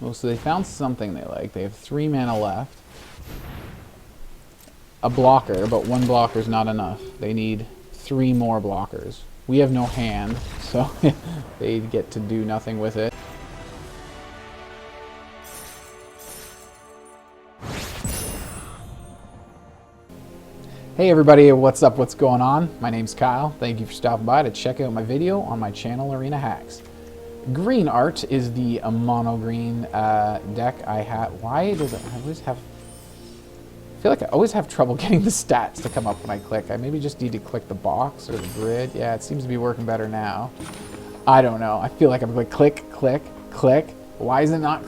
Well, so they found something they like. They have 3 mana left. A blocker, but 1 blocker is not enough. They need 3 more blockers. We have no hand, so they get to do nothing with it. Hey everybody, what's up? What's going on? My name's Kyle. Thank you for stopping by to check out my video on my channel, Arena Hacks. Green art is the mono green deck I have. Why does it? I always have. I feel like I always have trouble getting the stats to come up when I click. I maybe just need to click the box or the grid. Yeah, it seems to be working better now. I don't know. I feel like I'm like click, click, click. Why is it not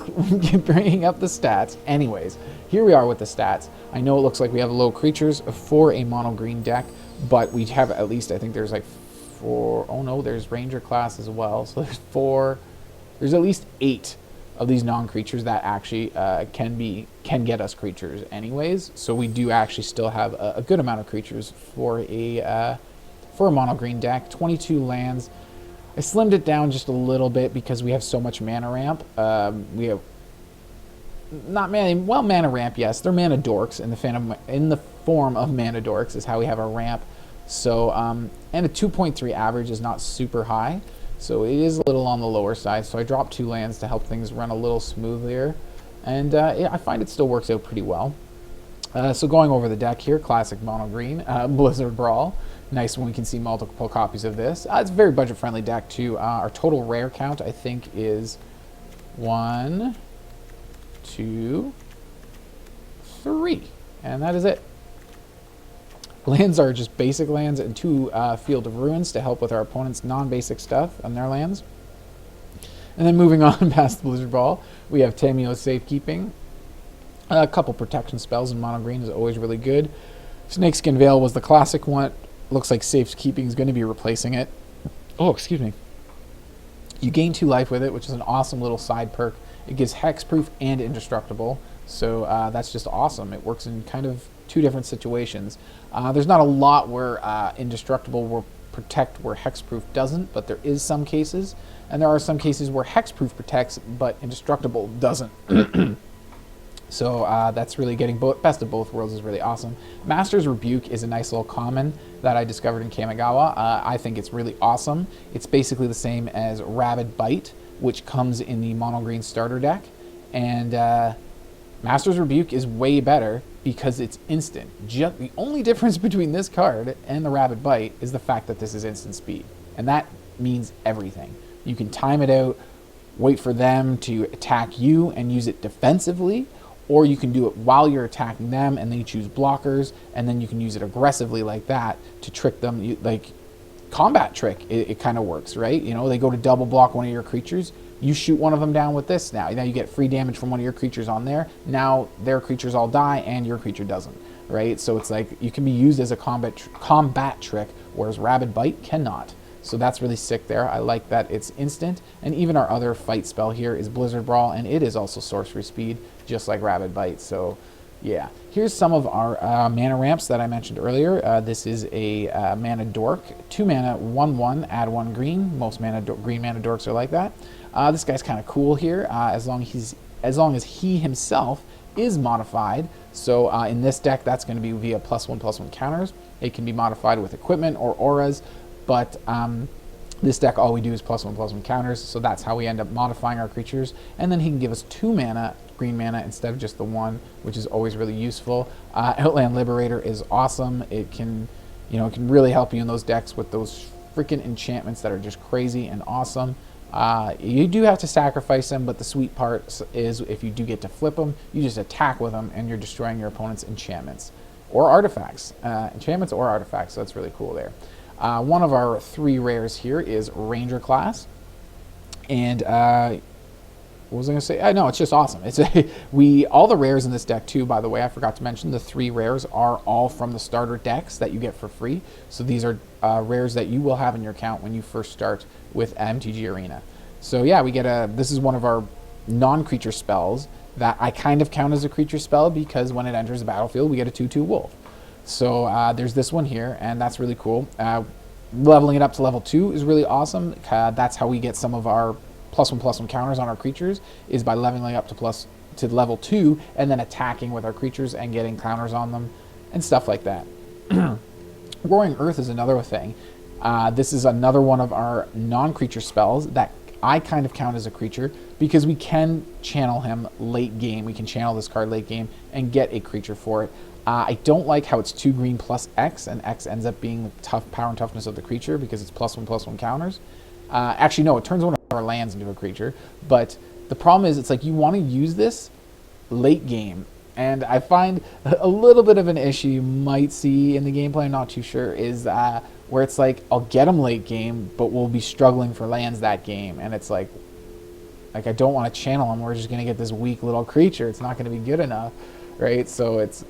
bringing up the stats? Anyways, here we are with the stats. I know it looks like we have low creatures for a mono green deck, but we have at least, I think there's like 4. Oh no, there's Ranger class as well. So there's 4. There's at least 8 of these non-creatures that actually can get us creatures anyways. So we do actually still have a good amount of creatures for a mono green deck. 22 lands. I slimmed it down just a little bit because we have so much mana ramp. We have not mana, well, mana ramp, yes. They're mana dorks in the form of mana dorks is how we have our ramp. So and a 2.3 average is not super high. So it is a little on the lower side. So I dropped 2 lands to help things run a little smoother. And yeah, I find it still works out pretty well. So going over the deck here, classic mono green, Blizzard Brawl. Nice when we can see multiple copies of this. It's a very budget friendly deck too. Our total rare count I think is 1, 2, 3. And that is it. Lands are just basic lands and 2 Field of Ruins to help with our opponent's non-basic stuff on their lands. And then moving on past Blizzard Brawl, we have Tamiyo Safekeeping. A couple protection spells in mono green is always really good. Snakeskin Veil was the classic one. Looks like Safekeeping is going to be replacing it. Oh, excuse me. You gain 2 life with it, which is an awesome little side perk. It gives hexproof and indestructible, so that's just awesome. It works in kind of 2 different situations. There's not a lot where indestructible will protect where hexproof doesn't, but there is some cases, and there are some cases where hexproof protects but indestructible doesn't. So that's really getting best of both worlds is really awesome. Master's Rebuke is a nice little common that I discovered in Kamigawa. I think it's really awesome. It's basically the same as Rabid Bite, which comes in the mono green starter deck, and Master's Rebuke is way better because it's instant. The only difference between this card and the Rabid Bite is the fact that this is instant speed, and that means everything. You can time it out, wait for them to attack you and use it defensively, or you can do it while you're attacking them and then you choose blockers, and then you can use it aggressively like that to trick them. Like combat trick, it kind of works, right? You know, they go to double block one of your creatures, you shoot one of them down with this now. Now you get free damage from one of your creatures on there. Now their creatures all die and your creature doesn't, right? So it's like you can be used as a combat trick, whereas Rabid Bite cannot. So that's really sick there. I like that it's instant. And even our other fight spell here is Blizzard Brawl, and it is also sorcery speed, just like Rabid Bite. So yeah, here's some of our mana ramps that I mentioned earlier. This is a mana dork, 2 mana, 1/1, add 1 green. Most green mana dorks are like that. This guy's kind of cool here, as long as he himself is modified. So in this deck, that's going to be via +1/+1 counters. It can be modified with equipment or auras, but this deck, all we do is +1/+1 counters, so that's how we end up modifying our creatures. And then he can give us 2 mana, green mana, instead of just the 1, which is always really useful. Outland Liberator is awesome. It can, it can really help you in those decks with those freaking enchantments that are just crazy and awesome. You do have to sacrifice them, but the sweet part is if you do get to flip them, you just attack with them and you're destroying your opponent's enchantments or artifacts. Enchantments or artifacts, so that's really cool there. One of our 3 rares here is Ranger class, and what was I going to say? No, it's just awesome. It's all the rares in this deck too. By the way, I forgot to mention the 3 rares are all from the starter decks that you get for free. So these are rares that you will have in your account when you first start with MTG Arena. So yeah, we get this is one of our non-creature spells that I kind of count as a creature spell because when it enters the battlefield, we get a 2/2 wolf. So there's this one here, and that's really cool. Leveling it up to level 2 is really awesome. That's how we get some of our +1/+1 counters on our creatures is by leveling up to level 2 and then attacking with our creatures and getting counters on them and stuff like that. Roaring Earth is another thing. This is another one of our non-creature spells that I kind of count as a creature because we can channel him late game. We can channel this card late game and get a creature for it. I don't like how it's 2 green plus X, and X ends up being the power and toughness of the creature because it's +1/+1 counters. Actually, no, it turns one of our lands into a creature. But the problem is, it's like you want to use this late game. And I find a little bit of an issue you might see in the gameplay, I'm not too sure, is where it's like, I'll get them late game, but we'll be struggling for lands that game. And it's like I don't want to channel them. We're just going to get this weak little creature. It's not going to be good enough, right? So it's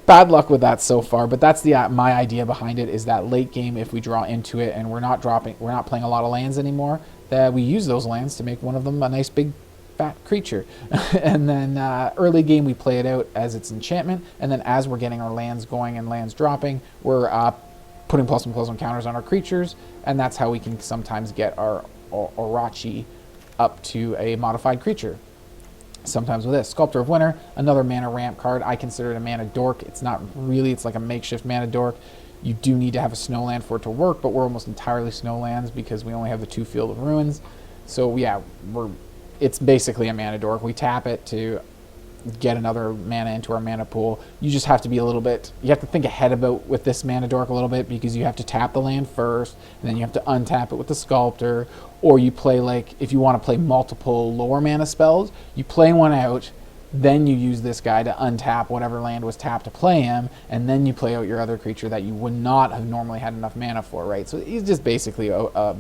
bad luck with that so far. But that's my idea behind it, is that late game, if we draw into it and we're not playing a lot of lands anymore, that we use those lands to make one of them a nice big fat creature. And then early game we play it out as its enchantment, and then as we're getting our lands going and lands dropping, we're putting +1/+1 counters on our creatures, and that's how we can sometimes get our Orochi up to a modified creature. Sometimes with this. Sculptor of Winter, another mana ramp card. I consider it a mana dork. It's not really, it's like a makeshift mana dork. You do need to have a snowland for it to work, but we're almost entirely snowlands because we only have the 2 Field of Ruins. So yeah, it's basically a mana dork. We tap it to get another mana into our mana pool. You just have to be a little bit, you have to think ahead about with this mana dork a little bit, because you have to tap the land first, and then you have to untap it with the Sculptor, or you play, like, if you want to play multiple lower mana spells, you play one out, then you use this guy to untap whatever land was tapped to play him, and then you play out your other creature that you would not have normally had enough mana for, right? So he's just basically a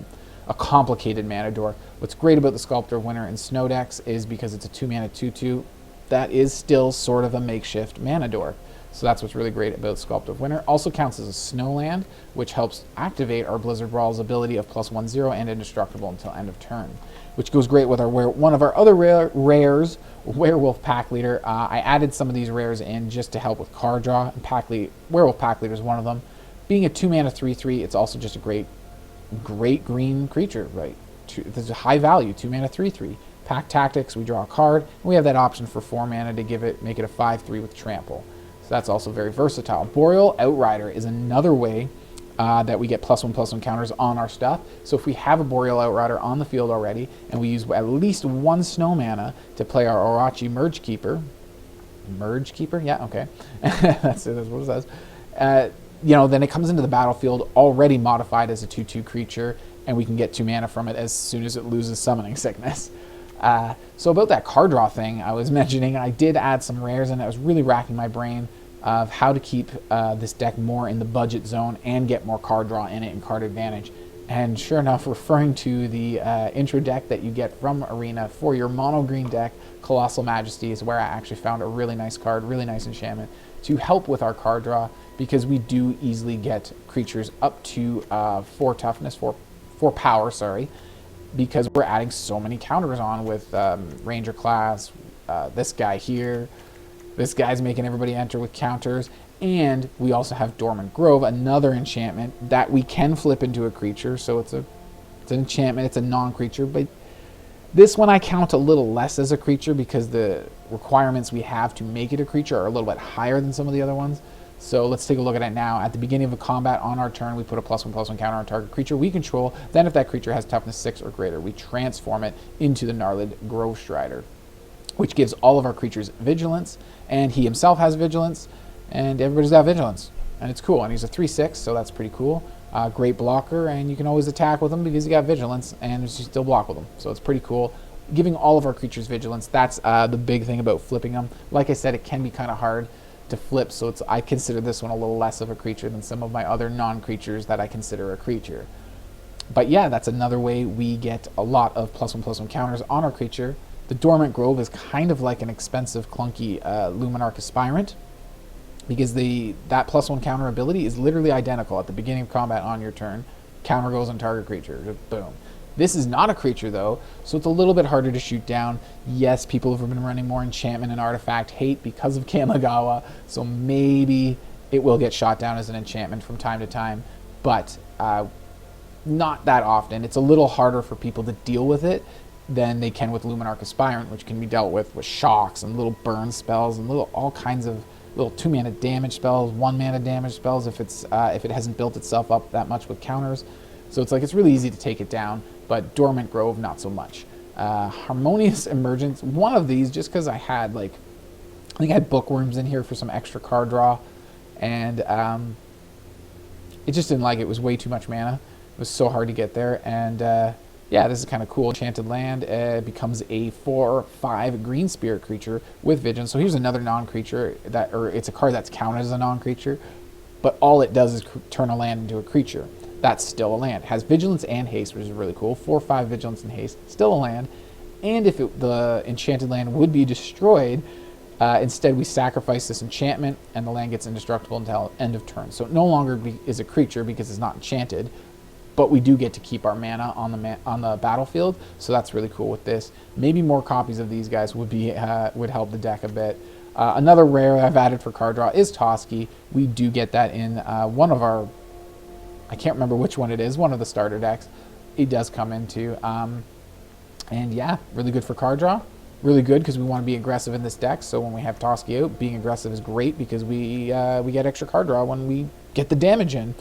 complicated mana dork. What's great about the Sculptor of Winter in Snow decks is because it's a 2-mana 2/2, that is still sort of a makeshift mana dork. So that's what's really great about Sculptor of Winter. Also counts as a snowland, which helps activate our Blizzard Brawl's ability of +1/0 and indestructible until end of turn, which goes great with one of our other rares, Werewolf Pack Leader. I added some of these rares in just to help with card draw, and Werewolf Pack Leader is one of them. Being a 2-mana 3/3, it's also just a great green creature, right? There's a high value, 2-mana 3/3. Pack Tactics, we draw a card, and we have that option for 4 mana to make it a 5/3 with Trample. So that's also very versatile. Boreal Outrider is another way that we get +1/+1 counters on our stuff. So if we have a Boreal Outrider on the field already, and we use at least 1 snow mana to play our Orochi Merge-Keeper, yeah, okay, that's what it says, then it comes into the battlefield already modified as a 2/2 creature, and we can get 2 mana from it as soon as it loses Summoning Sickness. So about that card draw thing I was mentioning, I did add some rares, and I was really racking my brain of how to keep this deck more in the budget zone and get more card draw in it and card advantage. And sure enough, referring to the intro deck that you get from Arena for your mono green deck, Colossal Majesty is where I actually found a really nice card, really nice enchantment to help with our card draw, because we do easily get creatures up to 4 toughness, 4 power, sorry, because we're adding so many counters on with Ranger class, this guy here. This guy's making everybody enter with counters. And we also have Dormant Grove, another enchantment that we can flip into a creature. So it's an enchantment, it's a non-creature. But this one I count a little less as a creature because the requirements we have to make it a creature are a little bit higher than some of the other ones. So let's take a look at it now. At the beginning of a combat on our turn, we put a +1/+1 counter on target creature we control. Then if that creature has toughness 6 or greater, we transform it into the Gnarled Grove Strider, which gives all of our creatures vigilance, and he himself has vigilance, and everybody's got vigilance, and it's cool. And he's a 3/6, so that's pretty cool. Great blocker, and you can always attack with him because he got vigilance, and you still block with him, so it's pretty cool. Giving all of our creatures vigilance, that's the big thing about flipping them. Like I said, it can be kind of hard to flip, so I consider this one a little less of a creature than some of my other non-creatures that I consider a creature. But yeah, that's another way we get a lot of +1/+1 counters on our creature. The Dormant Grove is kind of like an expensive, clunky Luminarch Aspirant, because that +1 counter ability is literally identical at the beginning of combat on your turn. Counter goes on target creature. Just boom. This is not a creature, though, so it's a little bit harder to shoot down. Yes, people have been running more enchantment and artifact hate because of Kamigawa, so maybe it will get shot down as an enchantment from time to time, but not that often. It's a little harder for people to deal with it than they can with Luminarch Aspirant, which can be dealt with shocks and little burn spells and all kinds of little 2-mana damage spells, 1-mana damage spells if it hasn't built itself up that much with counters. So it's like it's really easy to take it down, but Dormant Grove not so much. Harmonious Emergence, one of these, just because I had I think I had Bookworms in here for some extra card draw, and it just didn't like it. It was way too much mana. It was so hard to get there, and yeah, this is kind of cool. Enchanted land becomes a 4/5 green spirit creature with Vigilance. So here's another non-creature or it's a card that's counted as a non-creature, but all it does is turn a land into a creature. That's still a land. It has Vigilance and Haste, which is really cool. 4/5 Vigilance and Haste, still a land. And if the enchanted land would be destroyed, instead we sacrifice this enchantment, and the land gets indestructible until end of turn. So it no longer is a creature because it's not enchanted. But we do get to keep our mana on the battlefield, so that's really cool with this. Maybe more copies of these guys would help the deck a bit. Another rare I've added for card draw is Toski. We do get that in one of our, I can't remember which one it is, one of the starter decks. It does come into, and yeah, really good for card draw. Really good because we want to be aggressive in this deck. So when we have Toski out, being aggressive is great because we get extra card draw when we get the damage in.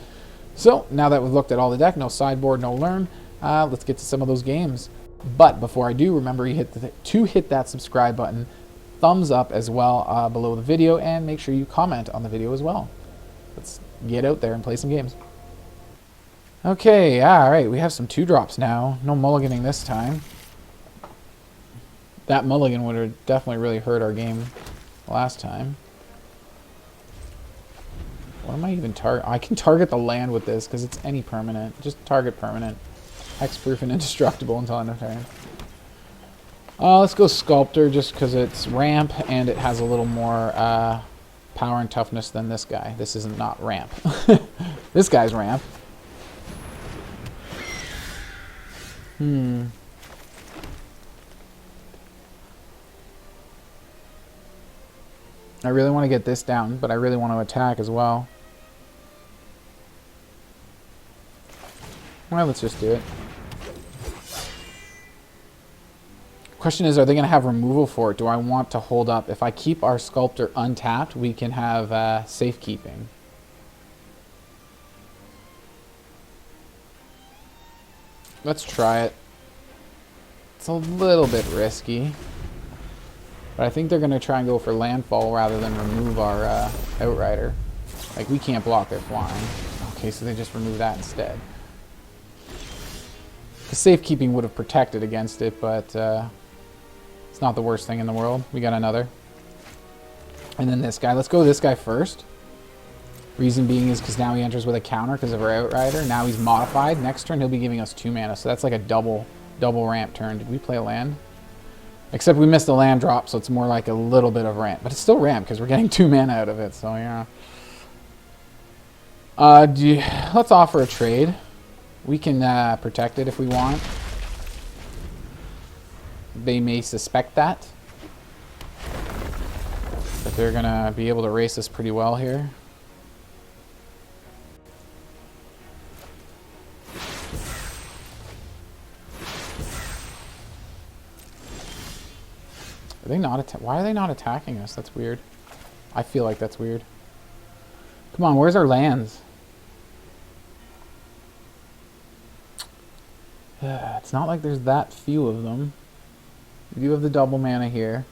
So, now that we've looked at all the deck, no sideboard, no learn, let's get to some of those games. But before I do, remember you hit that subscribe button, thumbs up as well below the video, and make sure you comment on the video as well. Let's get out there and play some games. Okay, alright, we have some 2-drops now. No mulliganing this time. That mulligan would have definitely really hurt our game last time. What am I even target? I can target the land with this because it's any permanent. Just target permanent. Hexproof and indestructible until end of turn. Let's go Sculptor just because it's ramp and it has a little more power and toughness than this guy. This isn't not ramp. This guy's ramp. I really want to get this down, but I really want to attack as well. Well, let's just do it. Question is, are they going to have removal for it? Do I want to hold up? If I keep our Sculptor untapped, we can have Safekeeping. Let's try it. It's a little bit risky. But I think they're going to try and go for landfall rather than remove our Outrider. Like, we can't block their flying. Okay, so they just remove that instead. The Safekeeping would have protected against it, but it's not the worst thing in the world. We got another. And then this guy. Let's go this guy first. Reason being is because now he enters with a counter because of our Outrider. Now he's modified. Next turn he'll be giving us 2 mana, so that's like a double ramp turn. Did we play a land? Except we missed a land drop, so it's more like a little bit of ramp. But it's still ramp, because we're getting 2 mana out of it, so yeah. Let's offer a trade. We can protect it if we want. They may suspect that. But they're going to be able to race us pretty well here. Are they not why are they not attacking us? That's weird. I feel like that's weird. Come on, where's our lands? It's not like there's that few of them. We do have the double mana here.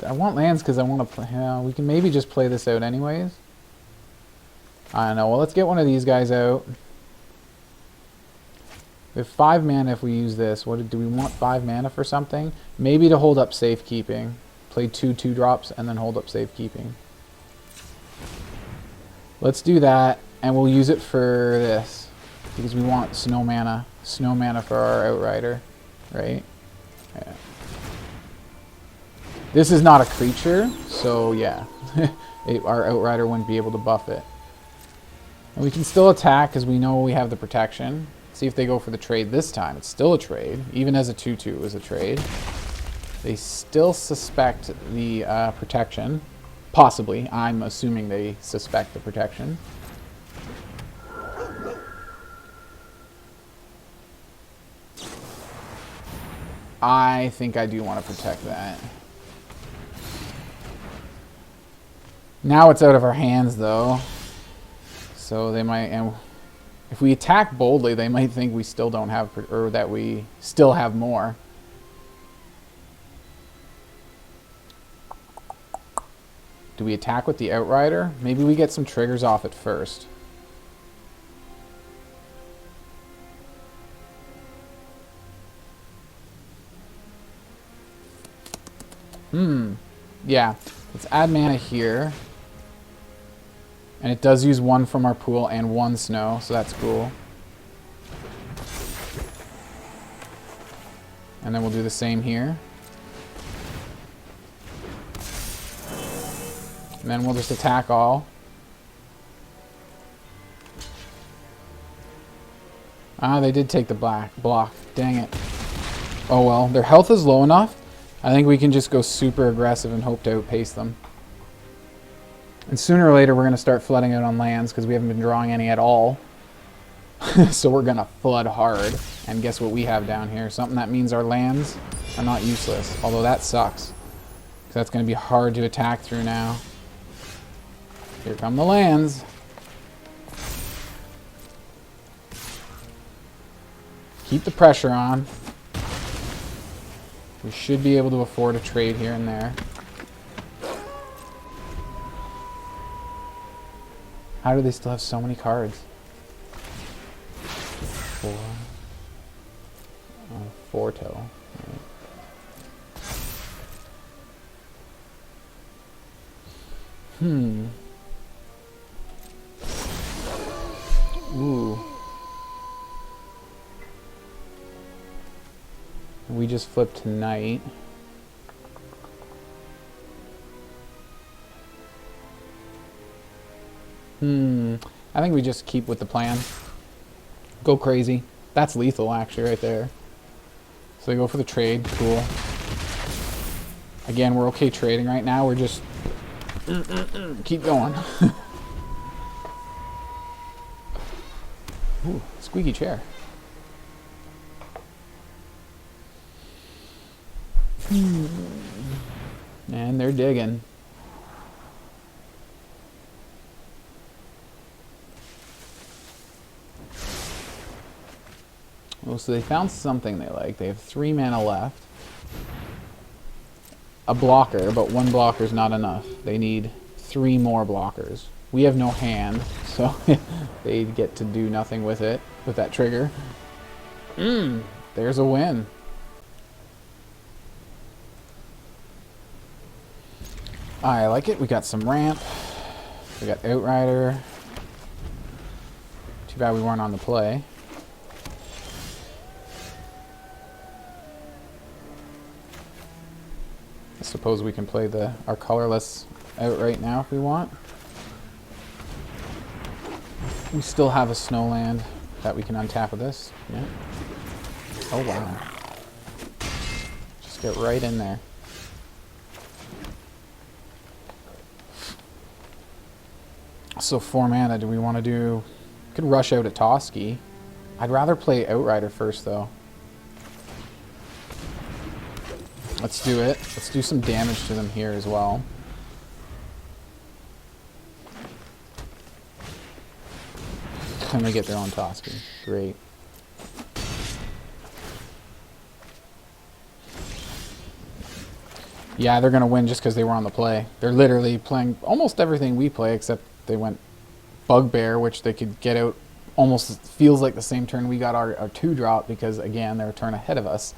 I want lands because I want to play. Yeah, we can maybe just play this out anyways. I don't know. Well, let's get one of these guys out. We have 5 mana if we use this. Do we want 5 mana for something? Maybe to hold up Safekeeping. Play 2 2-drops and then hold up Safekeeping. Let's do that, and we'll use it for this. Because we want snow mana. Snow mana for our Outrider. Right? Yeah. This is not a creature, so yeah. Our Outrider wouldn't be able to buff it. And we can still attack because we know we have the protection. See if they go for the trade this time. It's still a trade. Even as a 2/2 is a trade. They still suspect the protection. Possibly. I'm assuming they suspect the protection. I think I do want to protect that. Now it's out of our hands, though. So they might... And if we attack boldly, they might think we still don't have... Or that we still have more. Do we attack with the Outrider? Maybe we get some triggers off it first. Yeah. Let's add mana here. And it does use one from our pool and one snow, so that's cool. And then we'll do the same here. And then we'll just attack all. Ah, they did take the block. Dang it. Oh well, their health is low enough. I think we can just go super aggressive and hope to outpace them. And sooner or later we're going to start flooding out on lands because we haven't been drawing any at all. So we're going to flood hard. And guess what we have down here? Something that means our lands are not useless. Although that sucks. Because that's going to be hard to attack through now. Here come the lands. Keep the pressure on. We should be able to afford a trade here and there. How do they still have so many cards? 4 total. Right. Ooh. We just flipped tonight. I think we just keep with the plan. Go crazy. That's lethal, actually, right there. So they go for the trade. Cool. Again, we're okay trading right now. We're just... keep going. Ooh, squeaky chair. And they're digging. Oh, so they found something they like. They have 3 mana left. A blocker, but 1 blocker is not enough. They need 3 more blockers. We have no hand, so they get to do nothing with it, with that trigger. There's a win. I like it. We got some ramp. We got Outrider. Too bad we weren't on the play. I suppose we can play our colorless out right now if we want. We still have a snowland that we can untap with this. Yeah. Oh wow. Just get right in there. So 4 mana, do we want to do... Could rush out a Toski. I'd rather play Outrider first though. Let's do it. Let's do some damage to them here as well. And they get their own Toski. Great. Yeah, they're going to win just because they were on the play. They're literally playing almost everything we play, except they went Bugbear, which they could get out almost feels like the same turn we got our 2-drop because, again, they're a turn ahead of us.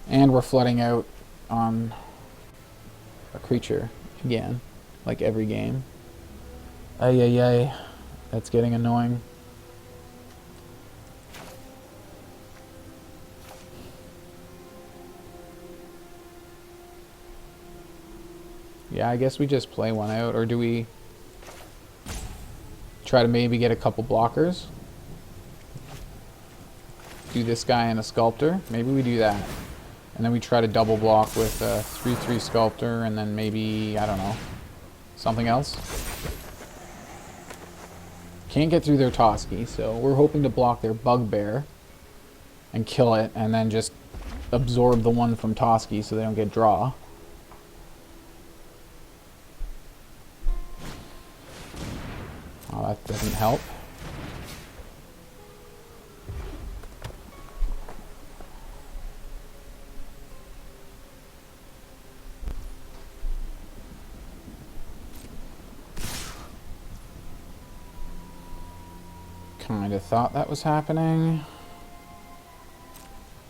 And we're flooding out on a creature again, like every game. Ay, ay, ay. That's getting annoying. Yeah, I guess we just play one out, or do we try to maybe get a couple blockers? Do this guy and a Sculptor? Maybe we do that. And then we try to double block with a 3/3 Sculptor, and then maybe, I don't know, something else? Can't get through their Toski, so we're hoping to block their Bugbear and kill it, and then just absorb the one from Toski so they don't get draw. Oh, that doesn't help. Kind of thought that was happening.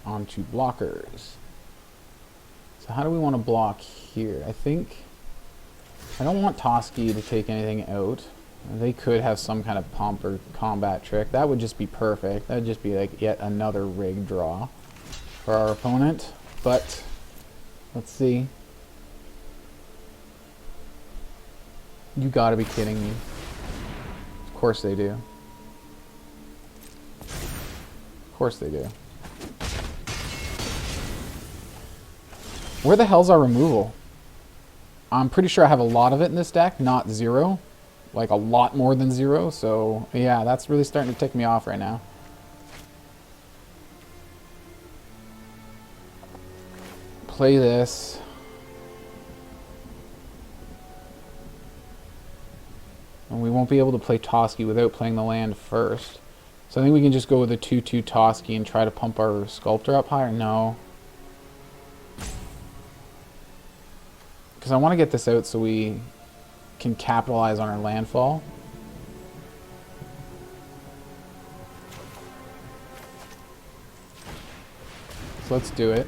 On to blockers. So how do we want to block here? I think I don't want Toski to take anything out. They could have some kind of pump or combat trick. That would just be perfect. That would just be like yet another rig draw for our opponent. But let's see. You gotta be kidding me. Of course they do. Of course they do. Where the hell's our removal? I'm pretty sure I have a lot of it in this deck, not zero. Like a lot more than zero, so yeah, that's really starting to tick me off right now. Play this. And we won't be able to play Toski without playing the land first. So I think we can just go with a 2-2 Toski and try to pump our Sculptor up higher. No. Because I want to get this out so we can capitalize on our landfall. So let's do it.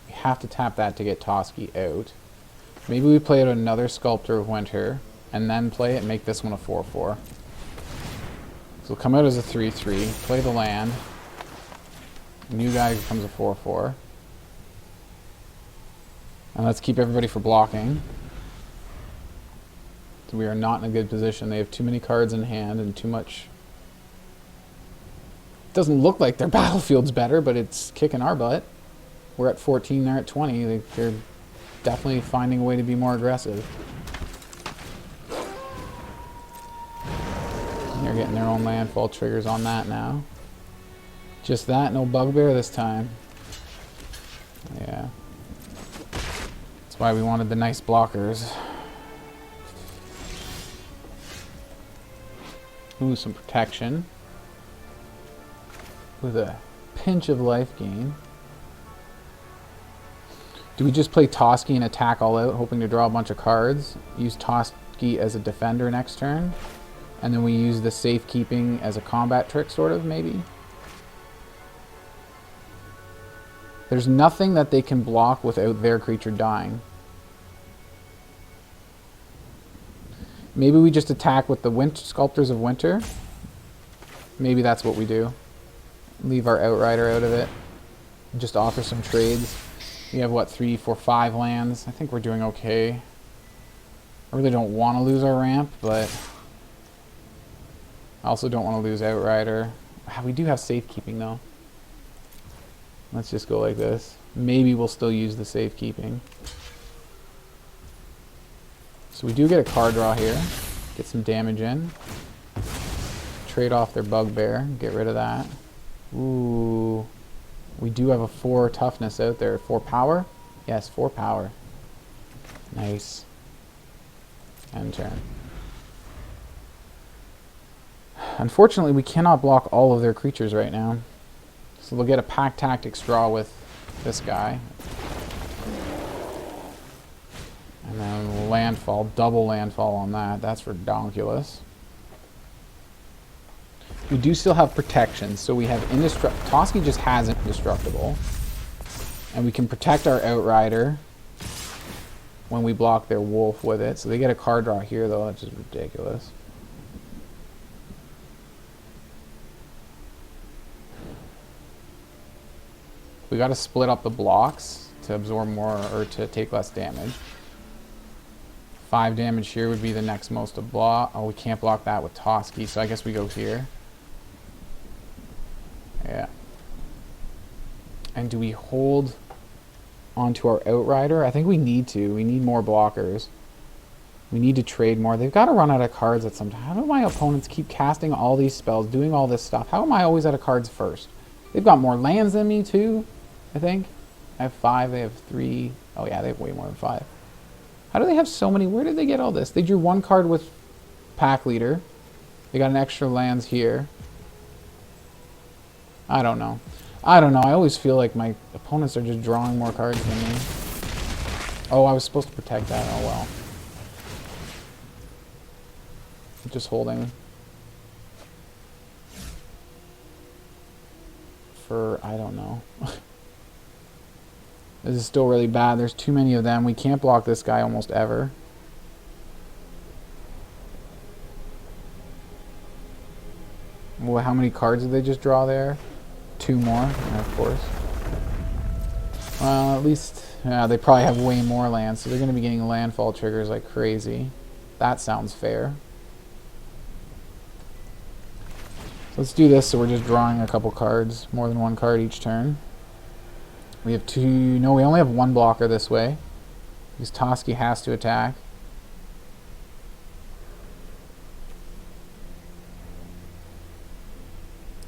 We have to tap that to get Toski out. Maybe we play out another Sculptor of Winter and then play it and make this one a 4-4. So we'll come out as a 3-3, play the land. New guy becomes a 4-4. And let's keep everybody for blocking. So we are not in a good position. They have too many cards in hand and too much. It doesn't look like their battlefield's better, but it's kicking our butt. We're at 14, they're at 20. They're definitely finding a way to be more aggressive. They're getting their own landfall triggers on that now. Just that, no bugbear this time. Yeah. That's why we wanted the nice blockers. Ooh, some protection. With a pinch of life gain. Do we just play Toski and attack all out, hoping to draw a bunch of cards? Use Toski as a defender next turn? And then we use the Safekeeping as a combat trick, sort of, maybe? There's nothing that they can block without their creature dying. Maybe we just attack with the Sculptors of Winter. Maybe that's what we do. Leave our Outrider out of it. Just offer some trades. We have, what, 3, 4, 5 lands? I think we're doing okay. I really don't want to lose our ramp, but I also don't want to lose Outrider. We do have Safekeeping, though. Let's just go like this. Maybe we'll still use the Safekeeping. So we do get a card draw here. Get some damage in. Trade off their Bugbear. Get rid of that. Ooh. We do have a 4 toughness out there. 4 power? Yes, 4 power. Nice. End turn. Unfortunately, we cannot block all of their creatures right now. So they'll get a Pack Tactics draw with this guy. And then landfall, double landfall on that. That's redonkulous. We do still have protection, so we have indestructible. Toski just has indestructible. And we can protect our Outrider when we block their Wolf with it. So they get a card draw here, though. That's just ridiculous. We got to split up the blocks to absorb more, or to take less damage. 5 damage here would be the next most to block. Oh, we can't block that with Toski, so I guess we go here. Yeah. And do we hold onto our Outrider? I think we need to. We need more blockers. We need to trade more. They've got to run out of cards at some time. How do my opponents keep casting all these spells, doing all this stuff? How am I always out of cards first? They've got more lands than me too, I think. I have 5, they have 3. Oh yeah, they have way more than 5. How do they have so many? Where did they get all this? They drew 1 card with Pack Leader. They got an extra lands here. I don't know. I don't know. I always feel like my opponents are just drawing more cards than me. Oh, I was supposed to protect that. Oh well. Just holding for, I don't know. This is still really bad. There's too many of them. We can't block this guy almost ever. Well, how many cards did they just draw there? 2 more, and of course. Well, at least they probably have way more lands, so they're going to be getting landfall triggers like crazy. That sounds fair. Let's do this so we're just drawing a couple cards, more than 1 card each turn. We have 2, no, we only have 1 blocker this way, because Toski has to attack.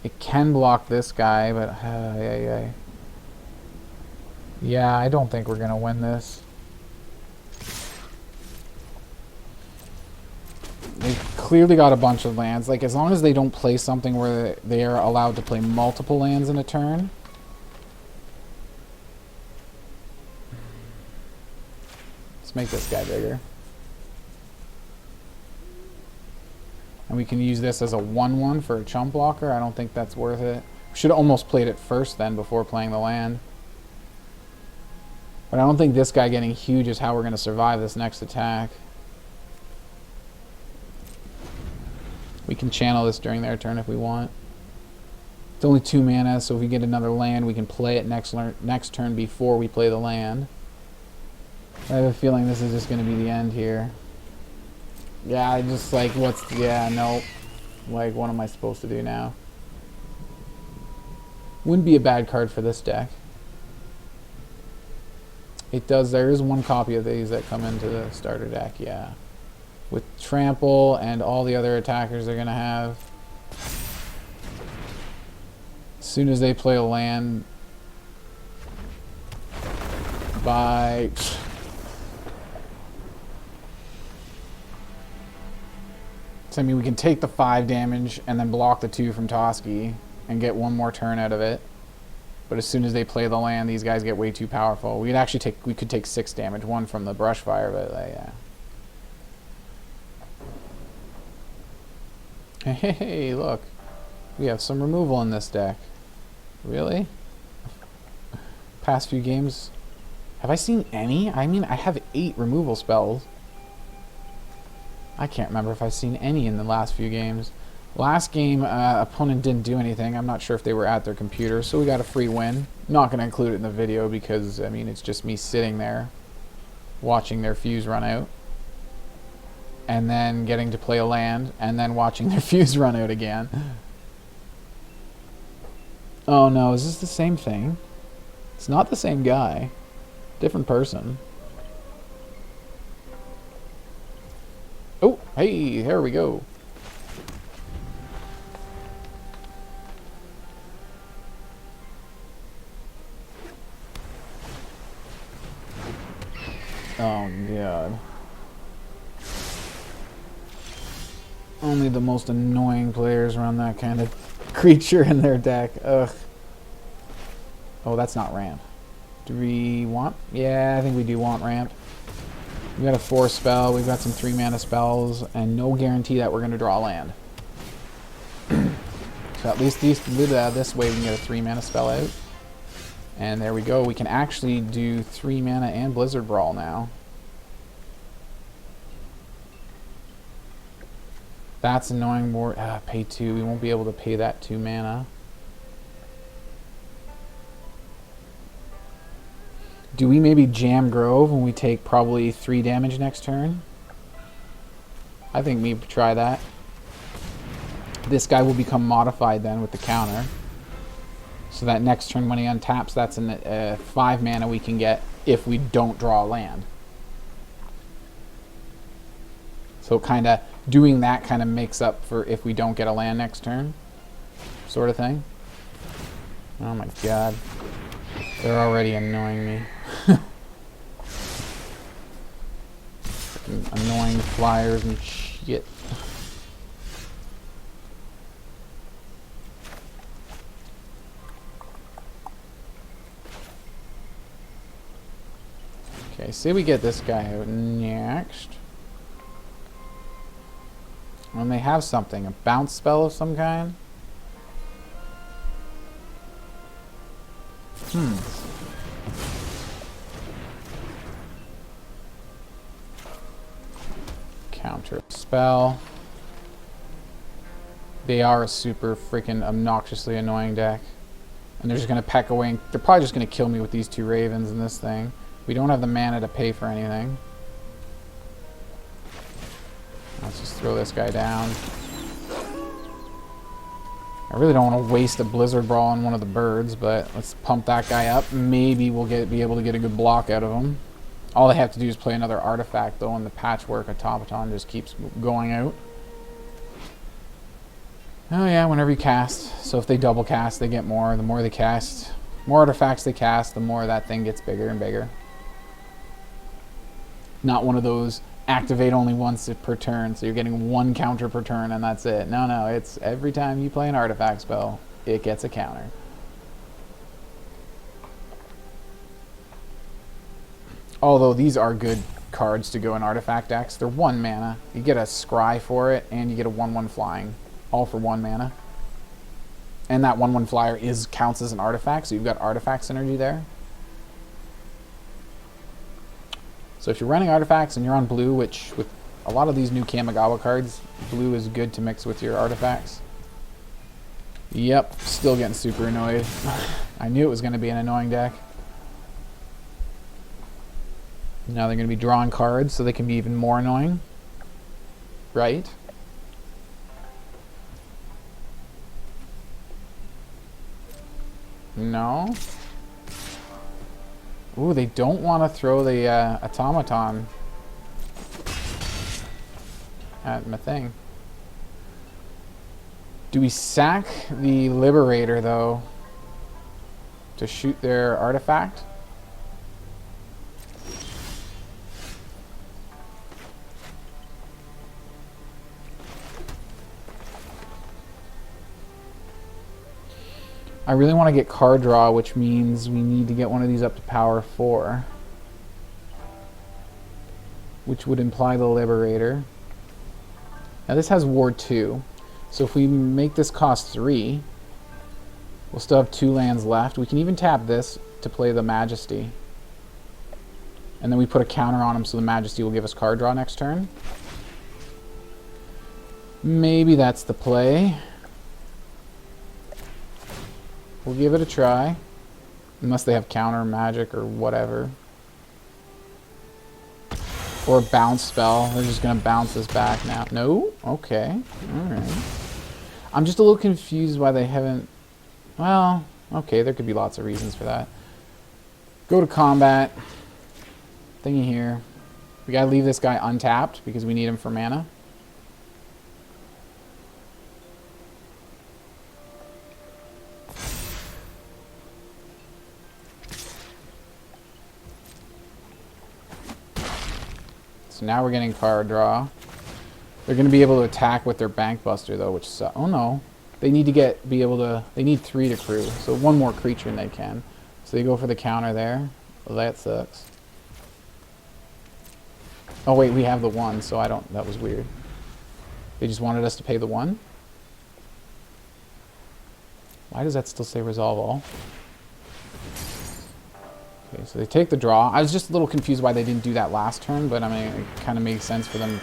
It can block this guy, but yeah, I don't think we're going to win this. They've clearly got a bunch of lands. Like, as long as they don't play something where they are allowed to play multiple lands in a turn. Let's make this guy bigger. And we can use this as a 1/1 for a chump blocker. I don't think that's worth it. We should have almost played it first then before playing the land. But I don't think this guy getting huge is how we're going to survive this next attack. We can channel this during their turn if we want. It's only 2 mana, so if we get another land, we can play it next turn before we play the land. I have a feeling this is just going to be the end here. Yeah, I just like, no. Like, what am I supposed to do now? Wouldn't be a bad card for this deck. It does, there is 1 copy of these that come into the starter deck, yeah. With trample and all the other attackers they're going to have. As soon as they play a land, by... So, I mean, we can take the 5 damage and then block the 2 from Toski and get 1 more turn out of it. But as soon as they play the land, these guys get way too powerful. We could take 6 damage, 1 from the brush fire, but yeah. Hey, look. We have some removal in this deck. Really? Past few games. Have I seen any? I mean, I have 8 removal spells. I can't remember if I've seen any in the last few games. Last game, opponent didn't do anything. I'm not sure if they were at their computer, so we got a free win. Not going to include it in the video because, I mean, it's just me sitting there watching their fuse run out. And then getting to play a land, and then watching their fuse run out again. Oh no, is this the same thing? It's not the same guy. Different person. Oh, hey, here we go. Oh, God. Only the most annoying players run that kind of creature in their deck. Ugh. Oh, that's not ramp. Do we want? Yeah, I think we do want ramp. We got a 4 spell, we've got some 3 mana spells, and no guarantee that we're going to draw land. So at least this way we can get a 3 mana spell out. And there we go, we can actually do 3 mana and Blizzard Brawl now. That's annoying. More pay 2, we won't be able to pay that 2 mana. Do we maybe jam Grove when we take probably 3 damage next turn? I think maybe try that. This guy will become modified then with the counter. So that next turn when he untaps, that's a 5 mana we can get if we don't draw a land. So kind of doing that kind of makes up for if we don't get a land next turn, sort of thing. Oh my god. They're already annoying me. Annoying flyers and shit. Okay, say we get this guy out next. When they have something, a bounce spell of some kind. Counter spell. They are a super freaking obnoxiously annoying deck. And they're just going to peck away. They're probably just going to kill me with these two ravens and this thing. We don't have the mana to pay for anything. Let's just throw this guy down. I really don't want to waste a Blizzard Brawl on one of the birds, but let's pump that guy up. Maybe we'll be able to get a good block out of him. All they have to do is play another artifact, though, and the Patchwork Automaton just keeps going out. Oh yeah, whenever you cast. So if they double cast, they get more. The more they cast, more artifacts they cast, the more that thing gets bigger and bigger. Not one of those activate only once per turn, so you're getting one counter per turn and that's it. No, no, it's every time you play an artifact spell, it gets a counter. Although these are good cards to go in artifact decks. They're 1 mana. You get a scry for it, and you get a 1/1 flying. All for 1 mana. And that 1/1 flyer counts as an artifact, so you've got artifact synergy there. So if you're running artifacts and you're on blue, which with a lot of these new Kamigawa cards, blue is good to mix with your artifacts. Yep, still getting super annoyed. I knew it was going to be an annoying deck. Now they're going to be drawing cards so they can be even more annoying. Right? No. Ooh, they don't want to throw the automaton at my thing. Do we sack the Liberator, though, to shoot their artifact? I really want to get card draw, which means we need to get one of these up to power 4. Which would imply the Liberator. Now this has Ward 2. So if we make this cost 3, we'll still have 2 lands left. We can even tap this to play the Majesty. And then we put a counter on him so the Majesty will give us card draw next turn. Maybe that's the play. We'll give it a try. Unless they have counter magic or whatever. Or a bounce spell. They're just going to bounce this back now. No? Okay. Alright. I'm just a little confused why they haven't... Well, okay, there could be lots of reasons for that. Go to combat. Thingy here. We gotta leave this guy untapped because we need him for mana. So now we're getting card draw. They're going to be able to attack with their Bank Buster though, which sucks. Oh no. They need to they need 3 to crew. So 1 more creature and they can. So they go for the counter there. Well, that sucks. Oh wait, we have the 1, so that was weird. They just wanted us to pay the 1? Why does that still say resolve all? Okay, so they take the draw. I was just a little confused why they didn't do that last turn, but I mean, it kind of made sense for them,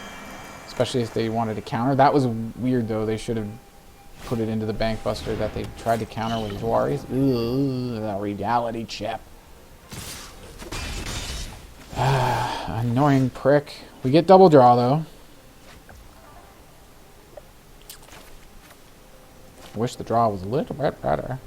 especially if they wanted to counter. That was weird, though. They should have put it into the Bank Buster that they tried to counter with Dwaris. Ugh, that reality chip. Annoying prick. We get double draw, though. I wish the draw was a little bit better.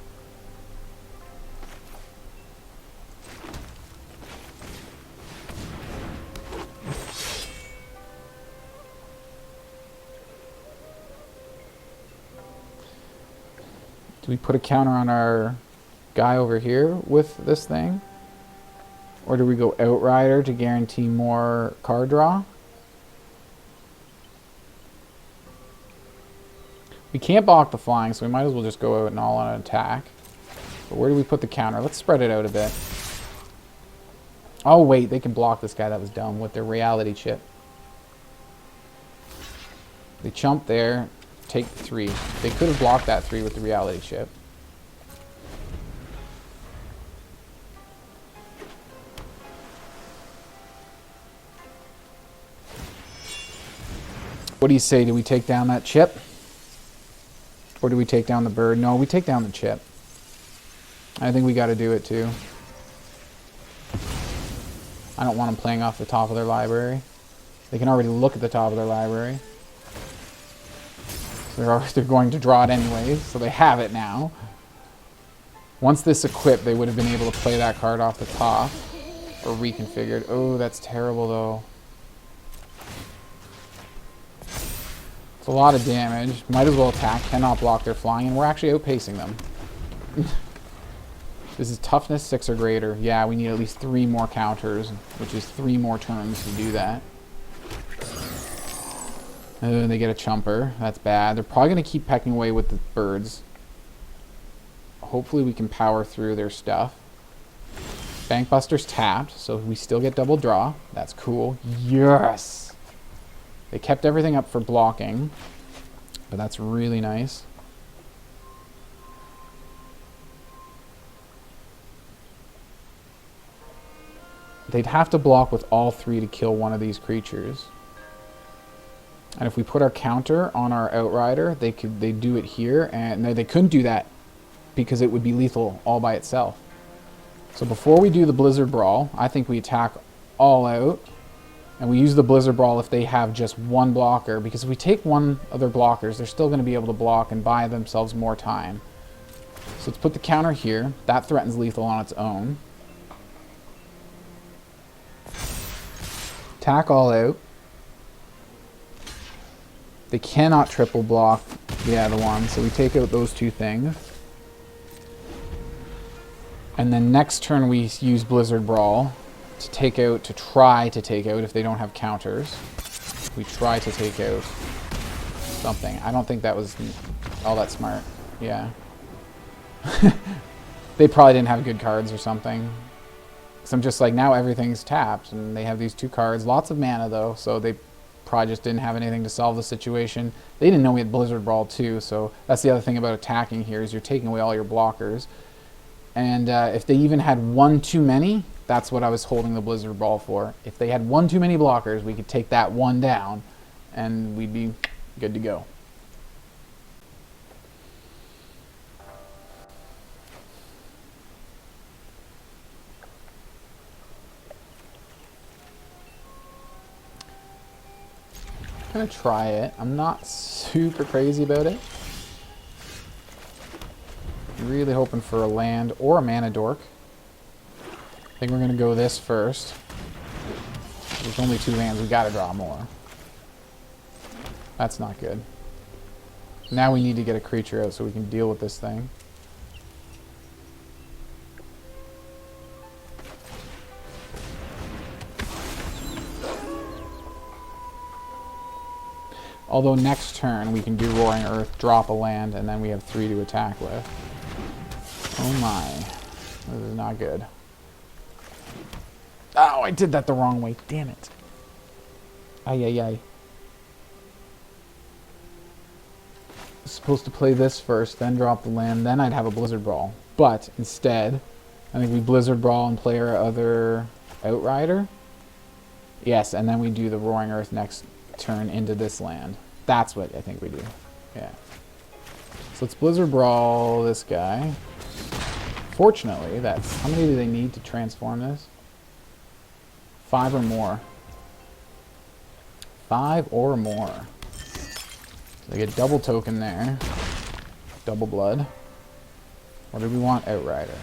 Do we put a counter on our guy over here with this thing? Or do we go Outrider to guarantee more card draw? We can't block the flying, so we might as well just go out and all on an attack. But where do we put the counter? Let's spread it out a bit. Oh wait, they can block this guy. That was dumb with their reality chip. They chump there, take 3. They could have blocked that 3 with the reality chip. What do you say? Do we take down that chip? Or do we take down the bird? No, we take down the chip. I think we got to do it too. I don't want them playing off the top of their library. They can already look at the top of their library. They're going to draw it anyways, so they have it now. Once this equipped, they would have been able to play that card off the top. Or reconfigured. Oh, that's terrible though. It's a lot of damage. Might as well attack. Cannot block their flying, and we're actually outpacing them. This is toughness 6 or greater. Yeah, we need at least 3 more counters, which is 3 more turns to do that. And they get a chumper. That's bad. They're probably going to keep pecking away with the birds. Hopefully we can power through their stuff. Bankbuster's tapped, so we still get double draw. That's cool. Yes! They kept everything up for blocking, but that's really nice. They'd have to block with all 3 to kill one of these creatures. And if we put our counter on our Outrider, they'd do it here, and no, they couldn't do that because it would be lethal all by itself. So before we do the Blizzard Brawl, I think we attack all out, and we use the Blizzard Brawl if they have just one blocker, because if we take one of their blockers, they're still going to be able to block and buy themselves more time. So let's put the counter here. That threatens lethal on its own. Attack all out. They cannot triple block the other one, so we take out those 2 things. And then next turn we use Blizzard Brawl to try to take out if they don't have counters. We try to take out something. I don't think that was all that smart. Yeah. They probably didn't have good cards or something. So I'm just like, now everything's tapped, and they have these 2 cards. Lots of mana though, so they probably just didn't have anything to solve the situation. They didn't know we had Blizzard Brawl too, so that's the other thing about attacking here, is you're taking away all your blockers. And if they even had 1 too many, that's what I was holding the Blizzard Brawl for. If they had 1 too many blockers, we could take that 1 down, and we'd be good to go. I'm gonna try it. I'm not super crazy about it. Really hoping for a land or a mana dork. I think we're gonna go this first. There's only 2 lands. We gotta draw more. That's not good. Now we need to get a creature out so we can deal with this thing. Although next turn we can do Roaring Earth, drop a land, and then we have 3 to attack with. Oh my. This is not good. Oh, I did that the wrong way. Damn it. Ay, ay, ay. I was supposed to play this first, then drop the land, then I'd have a Blizzard Brawl. But instead, I think we Blizzard Brawl and play our other Outrider. Yes, and then we do the Roaring Earth next turn into this land. That's what I think we do. Yeah. So let's Blizzard Brawl this guy. Fortunately, that's... How many do they need to transform this? 5 or more. 5 or more. So they get double token there. Double blood. What do we want? Outrider.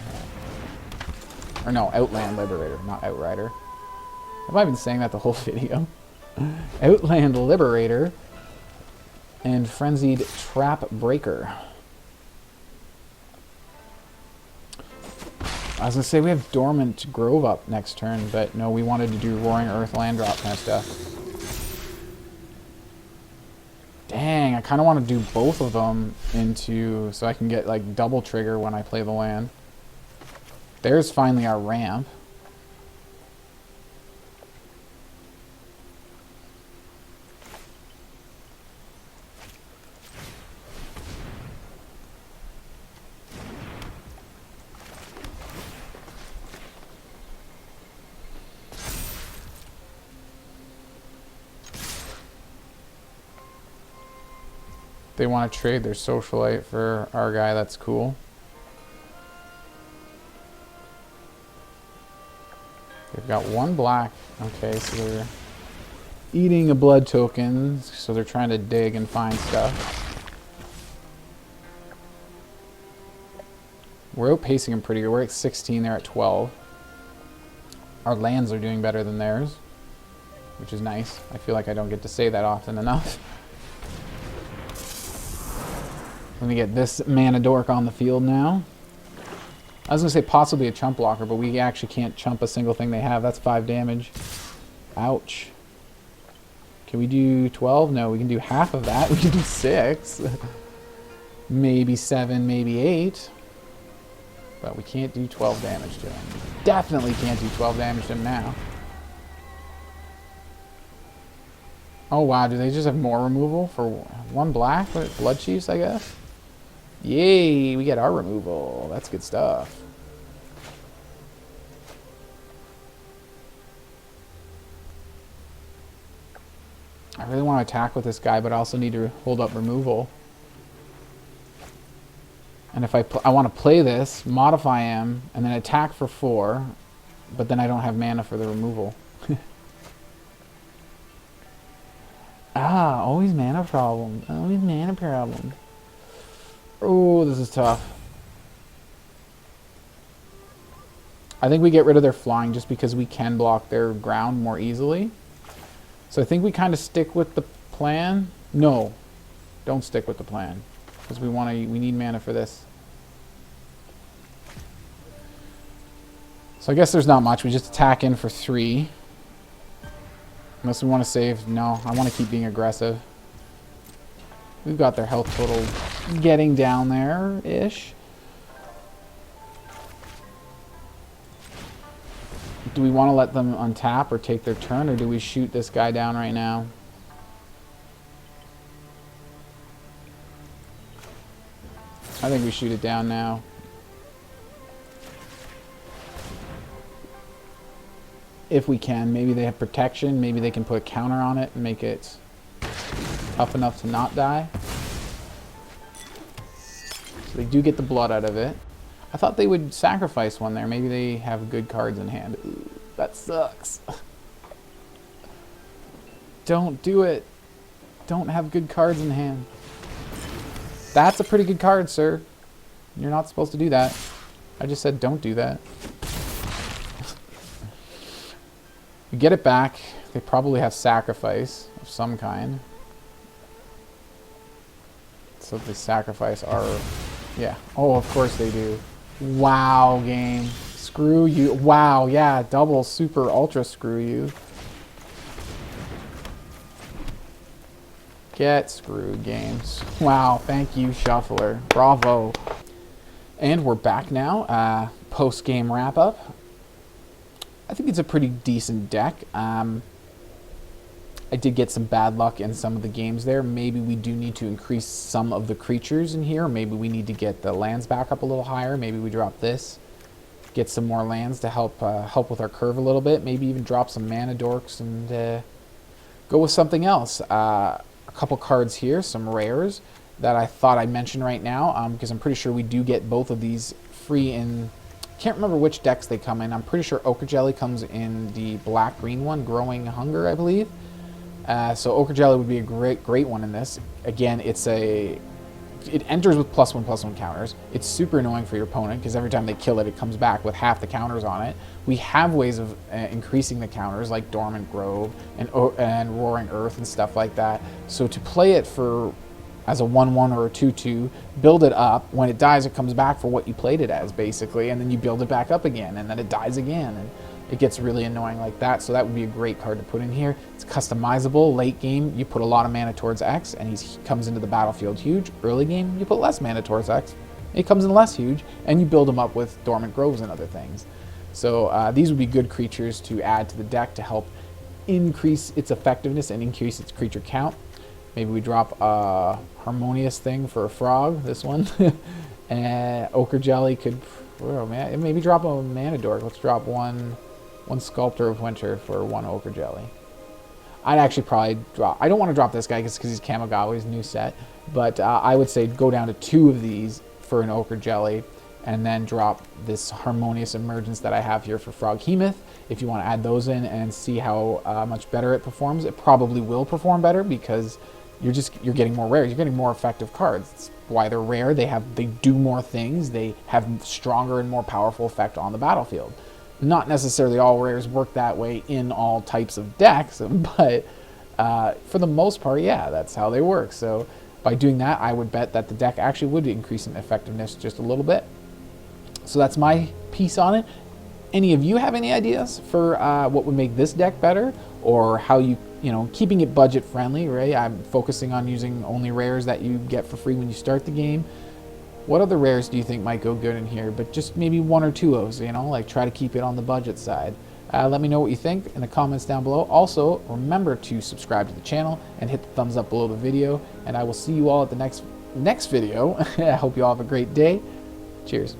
Or no, Outland Liberator, not Outrider. Have I been saying that the whole video? Outland Liberator and Frenzied Trap Breaker. I was going to say we have Dormant Grove up next turn, but no, we wanted to do Roaring Earth land drop kind of stuff. Dang, I kind of want to do both of them into, so I can get like double trigger when I play the land. There's finally our ramp. They want to trade their Socialite for our guy, that's cool. They've got one black. Okay, so they're eating a blood token, so they're trying to dig and find stuff. We're outpacing them pretty good. We're at 16, they're at 12. Our lands are doing better than theirs, which is nice. I feel like I don't get to say that often enough. Let me get this mana dork on the field now. I was going to say possibly a chump blocker, but we actually can't chump a single thing they have. That's 5 damage. Ouch. Can we do 12? No, we can do half of that. We can do 6. Maybe 7, maybe 8. But we can't do 12 damage to him. Definitely can't do 12 damage to him now. Oh wow, do they just have more removal for one black? Blood Chiefs, I guess? Yay, we get our removal. That's good stuff. I really want to attack with this guy, but I also need to hold up removal. And if I want to play this, modify him, and then attack for 4, but then I don't have mana for the removal. Ah, always mana problem. Always mana problem. Oh, this is tough. I think we get rid of their flying just because we can block their ground more easily. So I think we kind of stick with the plan. No, don't stick with the plan because we need mana for this. So I guess there's not much. We just attack in for 3. Unless we want to save. No, I want to keep being aggressive. We've got their health total getting down there-ish. Do we want to let them untap or take their turn, or do we shoot this guy down right now? I think we shoot it down now. If we can. Maybe they have protection. Maybe they can put a counter on it and make it tough enough to not die. So they do get the blood out of it. I thought they would sacrifice one there. Maybe they have good cards in hand. Ooh, that sucks. Don't do it. Don't have good cards in hand. That's a pretty good card, sir. You're not supposed to do that. I just said don't do that. We get it back. They probably have sacrifice of some kind. So they sacrifice our... Yeah. Oh, of course they do. Wow, game. Screw you. Wow, yeah. Double, super, ultra screw you. Get screwed, games. Wow, thank you, Shuffler. Bravo. And we're back now. Post-game wrap-up. I think it's a pretty decent deck. I did get some bad luck in some of the games there. Maybe we do need to increase some of the creatures in here. Maybe we need to get the lands back up a little higher. Maybe we drop this. Get some more lands to help with our curve a little bit. Maybe even drop some mana dorks and go with something else. A couple cards here, some rares that I thought I'd mention right now because I'm pretty sure we do get both of these free in... Can't remember which decks they come in. I'm pretty sure Ochre Jelly comes in the black-green one, Growing Hunger, I believe. So Ochre Jelly would be a great one in this. Again, it enters with +1/+1 counters. It's super annoying for your opponent because every time they kill it, it comes back with half the counters on it. We have ways of increasing the counters like Dormant Grove and Roaring Earth and stuff like that. So to play it for as a 1/1 or a 2/2, build it up. When it dies, it comes back for what you played it as, basically, and then you build it back up again, and then it dies again, and it gets really annoying like that. So that would be a great card to put in here. It's customizable. Late game, you put a lot of mana towards X, and he comes into the battlefield huge. Early game, you put less mana towards X, it comes in less huge, and you build them up with Dormant Groves and other things. So these would be good creatures to add to the deck to help increase its effectiveness and increase its creature count. Maybe we drop a Harmonious thing for a frog, this one. And Ochre Jelly could, oh man, maybe drop a Mana Dork. Let's drop one Sculptor of Winter for 1 Ochre Jelly. I'd actually probably drop, I don't want to drop this guy because he's Kamigawa's new set, but I would say go down to 2 of these for an Ochre Jelly, and then drop this Harmonious Emergence that I have here for Froghemoth. If you want to add those in and see how much better it performs, it probably will perform better because you're getting more rares. You're getting more effective cards. That's why they're rare. They do more things. They have stronger and more powerful effect on the battlefield. Not necessarily all rares work that way in all types of decks, but for the most part, yeah, that's how they work. So by doing that, I would bet that the deck actually would increase in effectiveness just a little bit. So that's my piece on it. Any of you have any ideas for what would make this deck better, or how you know, keeping it budget friendly, right? I'm focusing on using only rares that you get for free when you start the game. What other rares do you think might go good in here? But just maybe 1 or 2 O's, you know, like try to keep it on the budget side. Let me know what you think in the comments down below. Also, remember to subscribe to the channel and hit the thumbs up below the video. And I will see you all at the next video. I hope you all have a great day. Cheers.